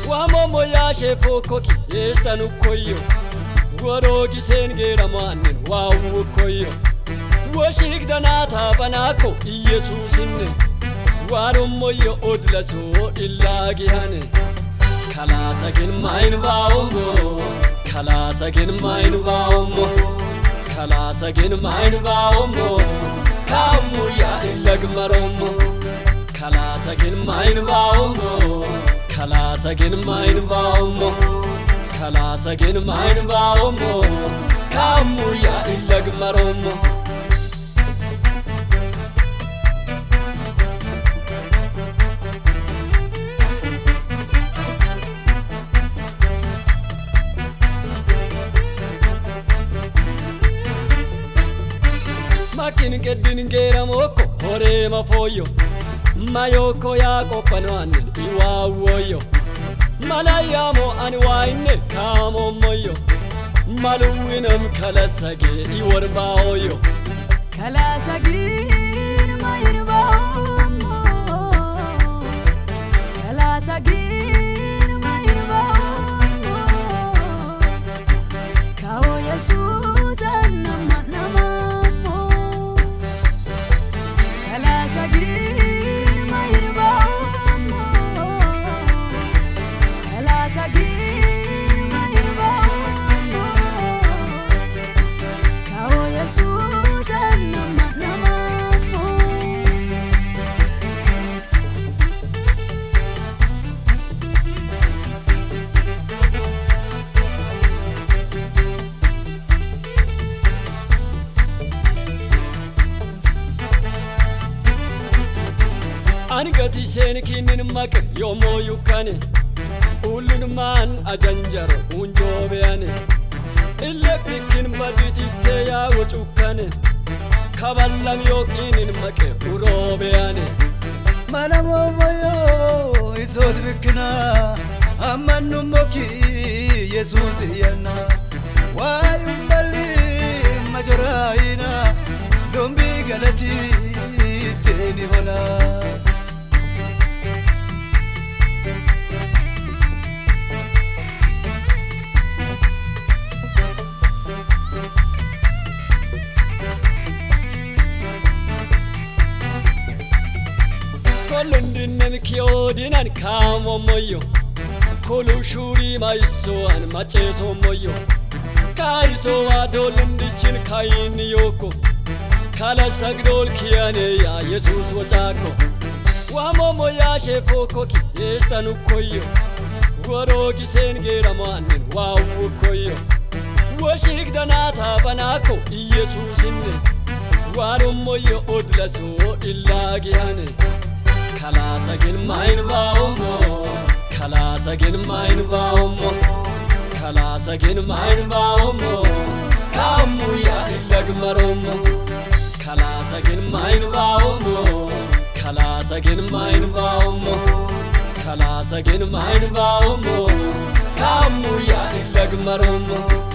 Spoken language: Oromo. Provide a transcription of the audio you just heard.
Wamomo yashe fokoki estanu koyo Gorogi sengera manin wawu koyo Washik danata banako Yesusinne Warumoyo odlaso illagi hane Kalasagin main baomo Kalasagin main baomo Kalasagin main baomo Kamuya illagmaromo Kalasagin main baomo Kalasagin main baomo Kalasagin main baomo Kamuya illagmaromo Makin kedin gera moko hore mafoyo Mayoko ya kopanoanin iwa woyo Malayamo anwaine kamo moyo Maluwinam kalasage iwar baoyo Kalasagin mayin baomo Kalasagin mayin baomo Kao Jesus anama Angati senikinin makar yomo yukane Ulun man ajanjaro unjo beane Ille pikin baditi te ya uchukane Kaballam yokinin makar uro beane Manamo moyo isod bikna Amanu moki Jesus yana Wayum bali majoraina Dombi galati teni hola Kolundinnen kiodinan kamo moyo Kolu shuri maiso an macheso moyo Kaiso adolundichin kaini yoko Kala sagdol kiane ya Jesus wachako Wamomo yashe fokoki estanu koyo Gorogi sengera manin wawu koyo Washik danata banako Yesusinne Warumoyo odlaso illagi hane Kalasagin main baomo Kalasagin main baomo Kalasagin main baomo Kamuya illagmaromo Kalasagin main baomo Kalasagin main baomo Kalasagin main baomo Kamuya illagmaromo